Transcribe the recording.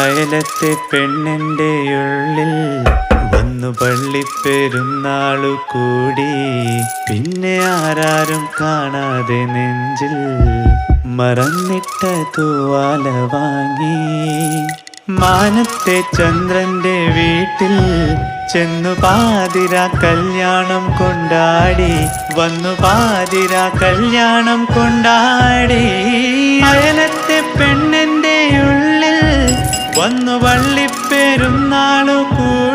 അയലത്തെ പെണ്ണിൻ്റെ ഉള്ളിൽ വന്നു പള്ളിപ്പെരുന്നാളു കൂടി. പിന്നെ ആരാരും കാണാതെ നെഞ്ചിൽ മറന്നിട്ട തൂവാല വാങ്ങി. മാനത്തെ ചന്ദ്രന്റെ വീട്ടിൽ ചെന്നു പാതിര കല്യാണം കൊണ്ടാടി. വന്നു പാതിര കല്യാണം കൊണ്ടാടി. അയലത്തെ പെണ്ണിൻ്റെ ഉള്ളിൽ വന്നു പള്ളിപ്പെരുന്നാളു കൂടി.